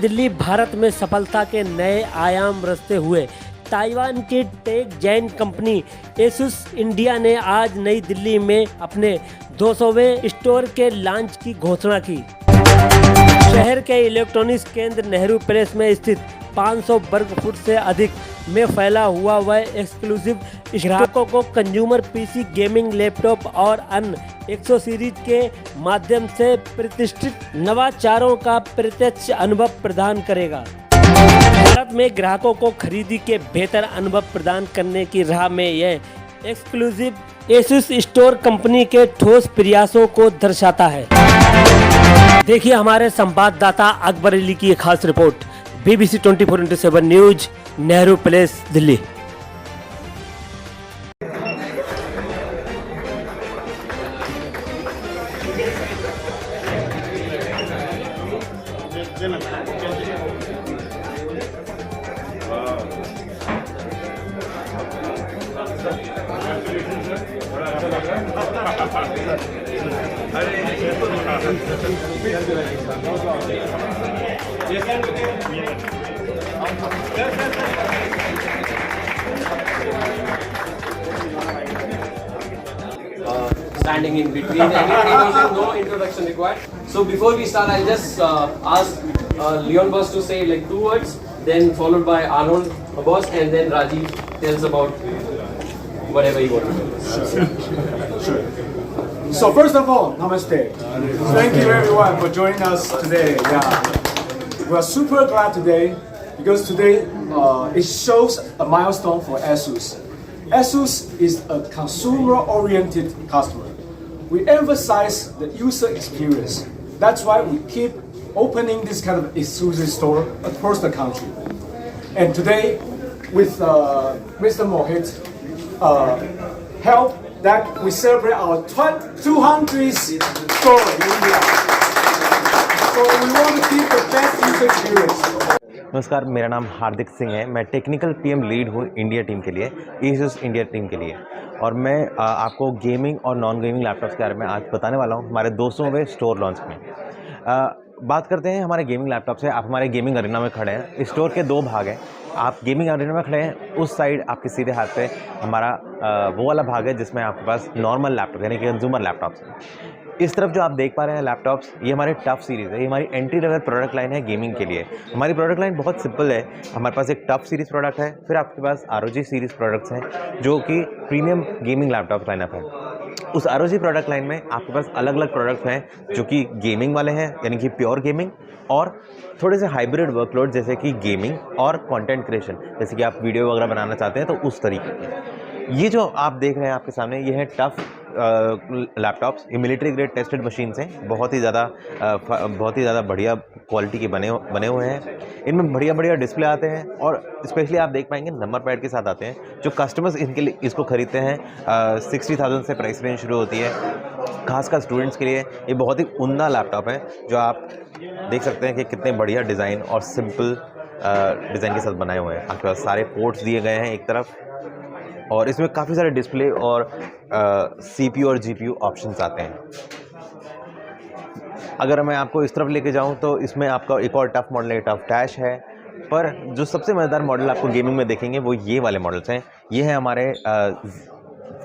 दिल्ली भारत में सफलता के नए आयाम रचते हुए ताइवान की tech giant company Asus India ने आज नई दिल्ली में अपने 200वें स्टोर के लॉन्च की घोषणा की। शहर के इलेक्ट्रॉनिक्स केंद्र नेहरू पैलेस में स्थित 500 वर्ग फुट से अधिक में फैला हुआ वह एक्सक्लूसिव ग्राहकों को कंज्यूमर पीसी, गेमिंग लैपटॉप और अन्य 100 सीरीज के माध्यम से प्रतिष्ठित नवाचारों का प्रत्यक्ष अनुभव प्रदान करेगा। भारत में ग्राहकों को खरीदी के बेहतर अनुभव प्रदान करने की राह में यह एक्सक्लूसिव एसुस स्टोर कंपनी के ठोस प्रयासों को दर्शाता है। देखिए हमारे संवाददाता अकबर अली की एक खास report. BBC 24/7 news, Nehru palace, Delhi. Standing in between, no introduction required. So before we start, I'll just ask Leon boss to say like 2 words, then followed by Arnold boss, and then Rajiv tells about whatever you want to tell. Sure. So first of all, namaste. Thank you everyone for joining us today. We are super glad today because today it shows a milestone for ASUS. ASUS is a consumer-oriented customer. We emphasize the user experience. That's why we keep opening this kind of exclusive store across the country. And today, with Mr. Mohit help, that we celebrate our 200th store in India. So we want to keep the best user experience. नमस्कार, मेरा नाम हार्दिक सिंह है। मैं technical PM lead हूँ India team के लिए, Asus India team के लिए। और मैं आपको गेमिंग और नॉन गेमिंग लैपटॉप्स के बारे में आज बताने वाला हूँ हमारे 200वें स्टोर लॉन्च में। बात करते हैं हमारे गेमिंग लैपटॉप से। आप हमारे गेमिंग अरीना में खड़े हैं। स्टोर के 2 भाग हैं। आप गेमिंग अरीना में खड़े हैं, उस साइड आपके सीधे हाथ पे हमारा वो वाला भाग है जिसमें आपके पास नॉर्मल लैपटॉप यानी कि कंज्यूमर लैपटॉप्स हैं। इस तरफ जो आप देख पा रहे हैं लैपटॉप्स, ये हमारे टफ सीरीज़ है। ये हमारी एंट्री लेवल प्रोडक्ट लाइन है गेमिंग के लिए। हमारी प्रोडक्ट लाइन बहुत सिंपल है। हमारे पास एक टफ सीरीज़ प्रोडक्ट है, फिर आपके पास ROG सीरीज़ प्रोडक्ट्स हैं जो कि प्रीमियम गेमिंग लैपटॉप लाइनअप है। उस ROG प्रोडक्ट लाइन में आपके पास अलग अलग प्रोडक्ट्स हैं जो कि गेमिंग वाले हैं, यानी कि प्योर गेमिंग, और थोड़े से हाइब्रिड वर्कलोड जैसे कि गेमिंग और कंटेंट क्रिएशन, जैसे कि आप वीडियो वगैरह बनाना चाहते हैं तो उस तरीके के। ये जो आप देख रहे हैं आपके सामने, ये है टफ लैपटॉप्स। ये मिलिट्री ग्रेड टेस्टेड मशीन्स हैं। बहुत ही ज़्यादा बढ़िया क्वालिटी के बने हुए हैं। इनमें बढ़िया डिस्प्ले आते हैं और स्पेशली आप देख पाएंगे नंबर पैड के साथ आते हैं। जो कस्टमर्स इनके लिए इसको खरीदते हैं 60,000 से प्राइस रेंज शुरू होती है। खासकर स्टूडेंट्स के लिए ये बहुत ही उम्दा लैपटॉप है, जो आप देख सकते हैं कि कितने बढ़िया डिज़ाइन और सिंपल डिज़ाइन के साथ बनाए हुए हैं। आपके पास सारे पोर्ट्स दिए गए हैं एक तरफ, और इसमें काफ़ी सारे डिस्प्ले और CPU और GPU ऑप्शंस आते हैं। अगर मैं आपको इस तरफ लेके जाऊं तो इसमें आपका एक और टफ मॉडल है, टफ डैश है। पर जो सबसे मज़ेदार मॉडल आपको गेमिंग में देखेंगे वो ये वाले मॉडल्स हैं। ये हैं हमारे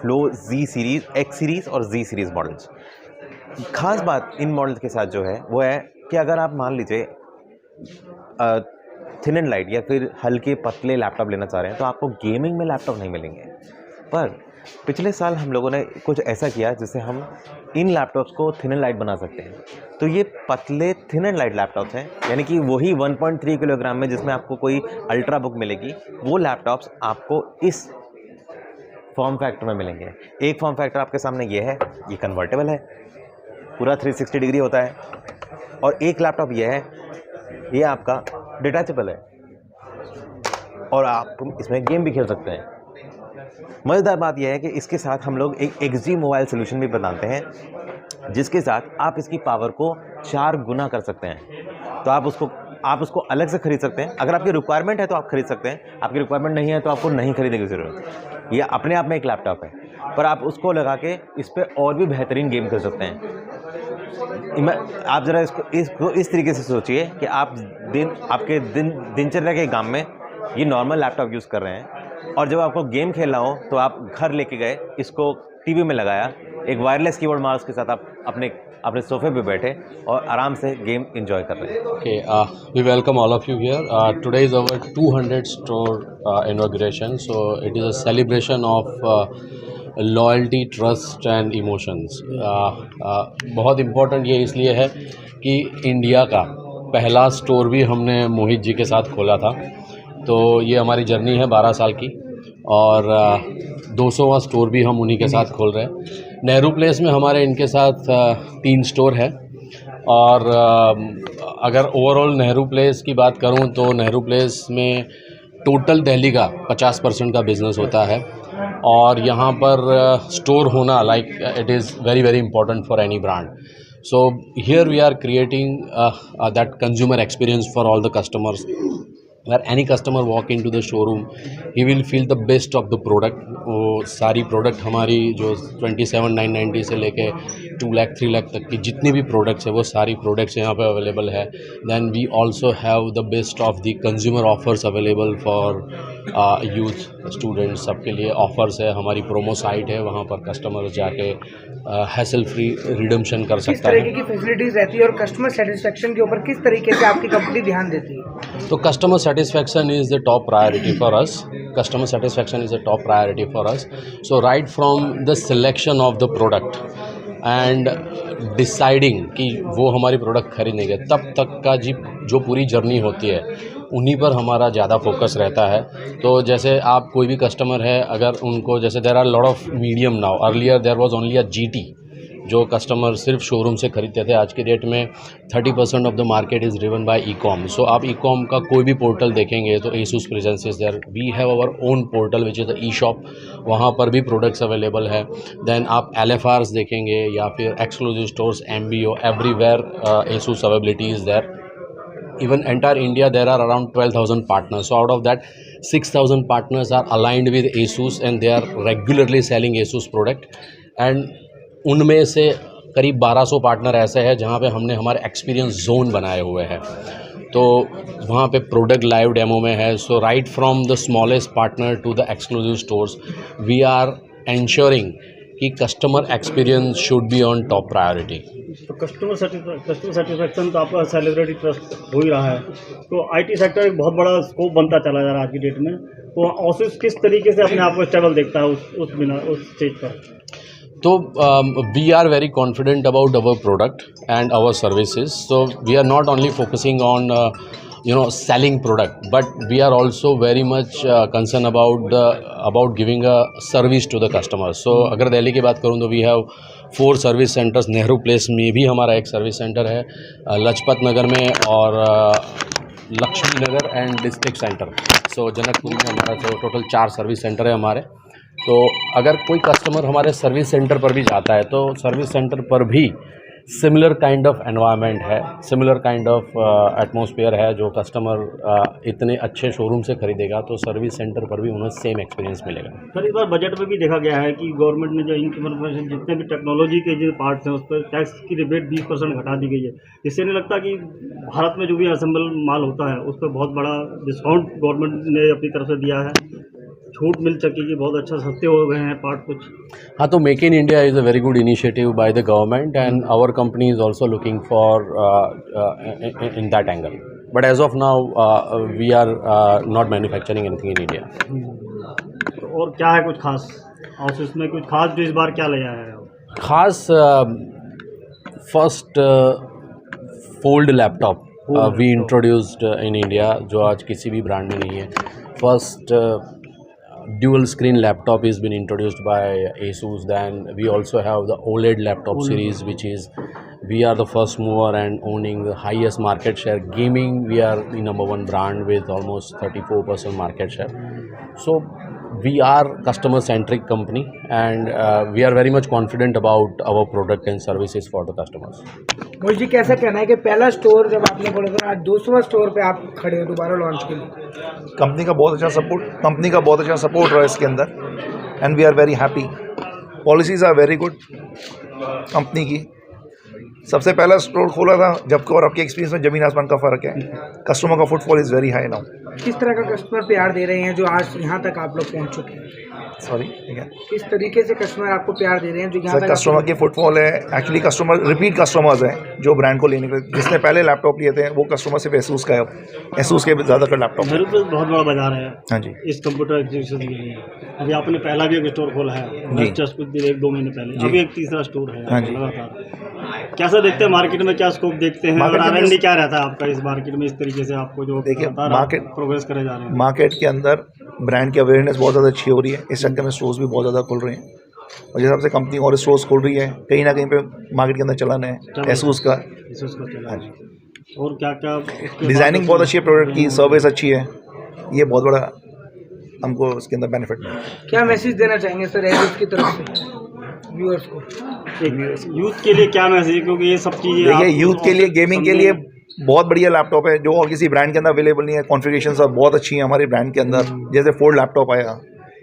flow Z series, X series और Z सीरीज़ मॉडल्स। ख़ास बात इन मॉडल्स के साथ जो है वो है कि अगर आप मान लीजिए थिन एंड लाइट या फिर हल्के पतले लैपटॉप लेना चाह रहे हैं तो आपको गेमिंग में लैपटॉप नहीं मिलेंगे। पर पिछले साल हम लोगों ने कुछ ऐसा किया जिससे हम इन लैपटॉप्स को थिन एंड लाइट बना सकते हैं। तो ये पतले थिन एंड लाइट लैपटॉप्स हैं, यानी कि वही 1.3 किलोग्राम में जिसमें आपको कोई अल्ट्रा बुक मिलेगी, वो लैपटॉप्स आपको इस फॉर्म फैक्टर में मिलेंगे। एक फॉर्म फैक्टर आपके सामने ये है, ये कन्वर्टेबल है, पूरा 360 डिग्री होता है। और एक लैपटॉप ये है, ये आपका डिटैचेबल है और आप इसमें गेम भी खेल सकते हैं। मज़ेदार बात यह है कि इसके साथ हम लोग एक XG मोबाइल सोल्यूशन भी बनाते हैं, जिसके साथ आप इसकी पावर को 4 गुना कर सकते हैं। तो आप उसको अलग से खरीद सकते हैं। अगर आपकी रिक्वायरमेंट है तो आप खरीद सकते हैं, आपकी रिक्वायरमेंट नहीं है तो आपको नहीं खरीदने की ज़रूरत। यह अपने आप में एक लैपटॉप है, पर आप उसको लगा के इस पर और भी बेहतरीन गेम खेल सकते हैं। आप ज़रा इसको इस तरीके से सोचिए कि आपके दिनचर्या के काम में ये नॉर्मल लैपटॉप यूज़ कर रहे हैं, और जब आपको गेम खेलना हो तो आप घर लेके गए, इसको टीवी में लगाया, एक वायरलेस कीबोर्ड माउस के साथ आप अपने सोफे पे बैठे और आराम से गेम एंजॉय कर रहे हैं। Okay, we welcome all of you here. Today is our 200 store inauguration, so it is a celebration of loyalty, trust and emotions. बहुत इम्पोर्टेंट ये इसलिए है कि इंडिया का पहला स्टोर भी हमने मोहित जी के साथ खोला था, तो ये हमारी जर्नी है 12 साल की, और 200वां स्टोर भी हम उन्हीं के साथ खोल रहे हैं। नेहरू प्लेस में हमारे इनके साथ 3 स्टोर है, और अगर ओवरऑल नेहरू प्लेस की बात करूं तो नेहरू प्लेस में टोटल दिल्ली का 50% का बिज़नेस होता है, और यहाँ पर स्टोर होना like it is very very important for any brand. So here we are creating that consumer experience for all the customers, where any customer walk into the showroom, he will feel the best of the product. वो सारी product हमारी जो 27,990 से लेके 2 लाख 3 लाख तक की जितनी भी प्रोडक्ट्स है वो सारी प्रोडक्ट्स यहाँ पे अवेलेबल है. Then we also have the best of the consumer offers available for youth students. सबके लिए ऑफर्स है. हमारी प्रोमो साइट है, वहाँ पर कस्टमर जाके हैसल फ्री रिडम्पशन कर सकता है. किस तरीके की फैसिलिटीज़ रहती है और कस्टमर सेटिस्फेक्शन के ऊपर किस तरीके से आपकी कंपनी ध्यान देती है? तो customer satisfaction is the top priority for us. Customer satisfaction is a top priority for us. So right from the selection of the product and deciding कि वो हमारी प्रोडक्ट खरीदेंगे तब तक का जो पूरी जर्नी होती है उन्हीं पर हमारा ज़्यादा फोकस रहता है. तो जैसे आप कोई भी कस्टमर है, अगर उनको जैसे there are lot of medium now, earlier there was only a GT जो कस्टमर सिर्फ शोरूम से खरीदते थे. आज के डेट में 30% of the market is driven by ecom. So आप ई-कॉम का कोई भी पोर्टल देखेंगे तो ASUS presence is there. We have our own portal which is the eshop, वहाँ पर भी प्रोडक्ट्स अवेलेबल है. देन आप LFRs देखेंगे या फिर exclusive stores, MBO, everywhere ASUS availability is there. Even entire India there are around 12,000 partners. So out of that 6,000 partners are aligned with ASUS and they are regularly selling ASUS product. And उनमें से करीब 1200 partner ऐसे हैं जहाँ पे हमने हमारे experience zone बनाए हुए हैं. तो वहाँ पे प्रोडक्ट लाइव डेमो में है. So right from the smallest partner to the exclusive stores we are ensuring कि customer experience should be on top priority. तो कस्टमर सेटिस्फेक्शन तो आपका सेलिब्रिटी ट्रस्ट हो ही रहा है. तो IT सेक्टर एक बहुत बड़ा स्कोप बनता चला जा रहा है आज की डेट में. तो ASUS किस तरीके से अपने आप को स्टेबल देखता है उस स्टेज पर? तो we are very confident about our product and our services. So we are not only focusing on selling product, but we are also very much concerned about giving a service to the customers. So अगर दिल्ली की बात करूँ तो we have 4 service centres. Nehru place में भी हमारा एक service centre है, लजपत नगर में और लक्ष्मी नगर एंड डिस्ट्रिक्ट सेंटर. सो जनकपुर में हमारा टोटल 4 सर्विस सेंटर है हमारे. तो अगर कोई कस्टमर हमारे सर्विस सेंटर पर भी जाता है तो सर्विस सेंटर पर भी सिमिलर काइंड ऑफ एनवायरनमेंट है, सिमिलर काइंड ऑफ एटमॉस्फेयर है. जो कस्टमर इतने अच्छे शोरूम से खरीदेगा तो सर्विस सेंटर पर भी उन्हें सेम एक्सपीरियंस मिलेगा. सर इस बार बजट में भी देखा गया है कि गवर्नमेंट ने जो इनकी जितने भी टेक्नोलॉजी के जो पार्ट्स हैं उस पर टैक्स की रिबेट 20% घटा दी गई है. इससे नहीं लगता कि भारत में जो भी असेंबल माल होता है उस पर बहुत बड़ा डिस्काउंट गवर्नमेंट ने अपनी तरफ से दिया है, छूट मिल सकेगी, बहुत अच्छा सस्ते हो गए हैं पार्ट कुछ? हाँ, तो make in India is a very good initiative by the government and our company is also looking for in that angle. But as of now we are not manufacturing anything in India. और क्या है कुछ खास ASUS में, कुछ खास जो इस बार क्या ले आया है? खास first fold laptop we introduced in India, जो आज किसी भी ब्रांड में नहीं है. First dual screen laptop has been introduced by ASUS. Then we also have the OLED laptop series, which is we are the first mover and owning the highest market share. Gaming, we are the #1 brand with almost 34% market share. So we are customer centric company and we are very much confident about our product and services for the customers. Mohit ji, कैसा कहना है कि पहला store जब आपने खोला था, आज 200वां स्टोर पे आप खड़े हो दोबारा लॉन्च के लिए? कंपनी का बहुत अच्छा सपोर्ट रहा इसके अंदर and we are very happy. Policies are very good company की. सबसे पहला स्टोर खोला था जब और आपके एक्सपीरियंस में जमीन आसमान का फ़र्क है। कस्टमर का footfall is very high now. किस तरह का कस्टमर प्यार दे रहे हैं जो आज यहाँ तक आप लोग पहुँच चुके हैं? सॉरी, ठीक है किस तरीके से कस्टमर आपको प्यार दे रहे हैं जो यहाँ सर, तक कस्टमर की फुटफॉल है। एक्चुअली कस्टमर रिपीट कस्टमर्स हैं जो ब्रांड को लेने के लिए, जिसने पहले लैपटॉप लिए थे वो कस्टमर सिर्फ एसूस का है, एसूस के ज़्यादातर लैपटॉप। मेरे पे बहुत बड़ा बाजार है हाँ जी इस कंप्यूटर एग्जीबिशन के लिए। अभी आपने पहला भी एक स्टोर खोला है जी। जस्ट कुछ दिन 1-2 महीने पहले, अभी एक तीसरा स्टोर है हाँ जी। लगातार। कैसा देखते हैं मार्केट में, क्या स्कोप देखते हैं, और मार्केट में R&D क्या रहता है आपका इस मार्केट में, इस तरीके से आपको जो देखिए, लगातार मार्केट प्रोग्रेस करे जा रहे हैं? मार्केट के अंदर ब्रांड की अवेयरनेस बहुत ज़्यादा अच्छी हो रही है। इस चक्कर में स्टोर्स भी बहुत ज़्यादा खुल रहे हैं और जिस हिसाब से कंपनी और स्टोर्स खोल रही है, कहीं ना कहीं पे मार्केट के अंदर चलन है एसूस का। हाँ जी। और क्या क्या डिज़ाइनिंग बहुत अच्छी है प्रोडक्ट की, सर्विस अच्छी है, ये बहुत बड़ा हमको उसके अंदर बेनिफिट मिला। क्या मैसेज देना चाहेंगे सर एजुस की तरफ से व्यूअर्स को? यूथ के लिए क्या मैसेज है, क्योंकि ये सब चीज़ें देखिए, यूथ के लिए, गेमिंग के लिए बहुत बढ़िया लैपटॉप है जो और किसी ब्रांड के अंदर अवेलेबल नहीं है। कॉन्फ़िगरेशन सब बहुत अच्छी है हमारे ब्रांड के अंदर। जैसे फोल्ड लैपटॉप आया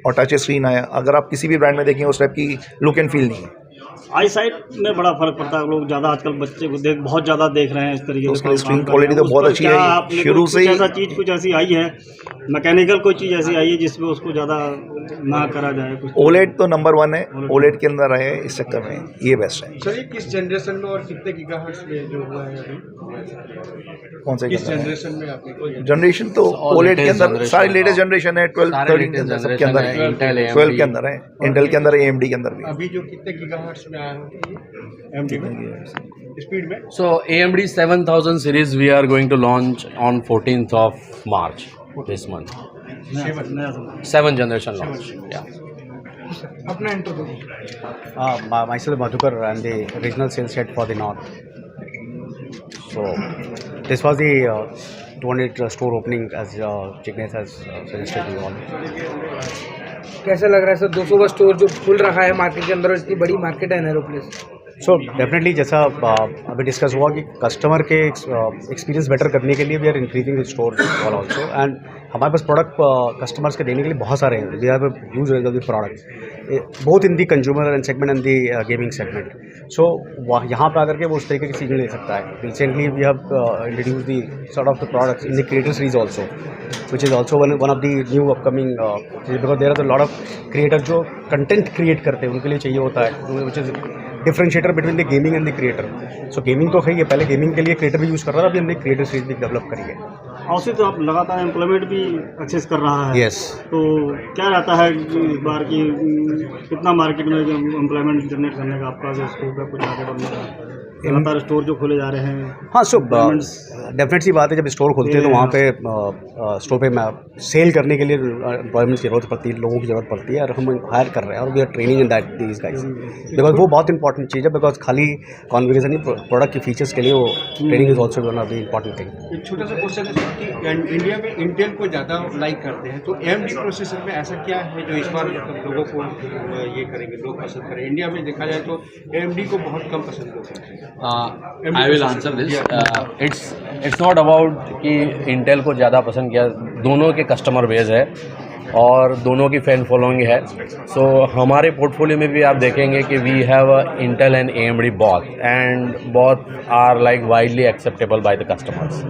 और टच स्क्रीन आया, अगर आप किसी भी ब्रांड में देखेंगे उस टाइप की लुक एंड फील नहीं है। आई साइट में बड़ा फर्क पड़ता है। लोग ज़्यादा आजकल बच्चे को बहुत ज़्यादा देख रहे हैं इस तरीके तो से। उसके लिए स्क्रीन क्वालिटी तो बहुत अच्छी है शुरू से ही। ऐसा चीज़ कुछ ऐसी आई है, मैकेनिकल कोई चीज़ ऐसी आई है जिसमें उसको ज़्यादा ना करा जाए कुछ? ओलेड तो नंबर 1 है, ओलेड के अंदर आए इस चक्कर में ये बेस्ट है। सर, ये किस जनरेशन में और कितने गीगाहर्ट्ज़ में जो हुआ है अभी? कौन से किस जनरेशन में आपने? जनरेशन तो ओलेड के अंदर सारी लेटेस्ट जनरेशन है, 12, 13 के अंदर, सबके अंदर है, 12 के अंदर है, इंटेल के अंदर है, AMD के अंदर भी। अभी जो कितने गीगाहर्ट्ज़ में आया है AMD में स्पीड में? So AMD 7000 series we are going to launch on 14th of March this month. 7th generation launch. Yeah. अपना interview. Myself Madhukar, I'm the regional sales head for the North. So this was the 200 store opening as Jignesh has suggested you all. कैसा लग रहा है sir 200 store जो खुल रहा है market के अंदर और इतनी बड़ी मार्केट है नैरोप्लेस? सो डेफिनेटली जैसा अभी डिस्कस हुआ कि कस्टमर के एक्सपीरियंस बेटर करने के लिए we are increasing the store wall also, and हमारे पास प्रोडक्ट कस्टमर्स के देने के लिए बहुत सारे हैं। We have a huge range of the product both in the consumer and segment and the gaming segment. So यहाँ पर आकर के वो उस तरीके की चीज़ें ले सकता है। Recently we have introduce the sort of the products in the creator series also, which is also one of the new upcoming because there are a lot of creators जो कंटेंट क्रिएट करते हैं, उनके लिए चाहिए होता है which is differentiator between the gaming and the creator. So gaming तो है ही, पहले गेमिंग के लिए क्रिएटर भी यूज़ कर रहा था, अभी हमने क्रिएटर सीरीज भी डेवलप करी है। और उससे तो आप लगातार एम्प्लॉयमेंट भी एक्सेस कर रहा है। यस। तो क्या रहता है इस बार की कितना मार्केट में एम्प्लॉयमेंट जनरेट करने का आपका जो स्कोप है, कुछ आगे बढ़ने का? लगातार स्टोर जो खोले जा रहे हैं। हाँ, सो डेफिनेट सी बात है, जब स्टोर खोलते हैं तो वहाँ पे स्टोर पे सेल करने के लिए एम्प्लॉयमेंट की ज़रूरत पड़ती है, लोगों की ज़रूरत पड़ती है, और हम हायर कर रहे हैं और we are training in that these guys, because वो बहुत इंपॉर्टेंट चीज़ है। बिकॉज खाली कॉन्फ़िगरेशन नहीं, प्रोडक्ट की फीचर्स के लिए वो training is also one of the important thing. एक छोटा सा क्वेश्चन है कि इंडिया में इंटेल को ज़्यादा लाइक करते हैं, तो AMD प्रोसेसर में ऐसा क्या है जो इस बार लोगों को ये करेंगे, लोग पसंद करें? इंडिया में देखा जाए तो AMD को बहुत कम पसंद होता है। I will answer this. It's not about कि इंटेल को ज़्यादा पसंद किया, दोनों के कस्टमर बेस है और दोनों की फैन फॉलोइंग है। सो हमारे पोर्टफोलियो में भी आप देखेंगे कि we have Intel and AMD both, and both are like widely acceptable by the customers.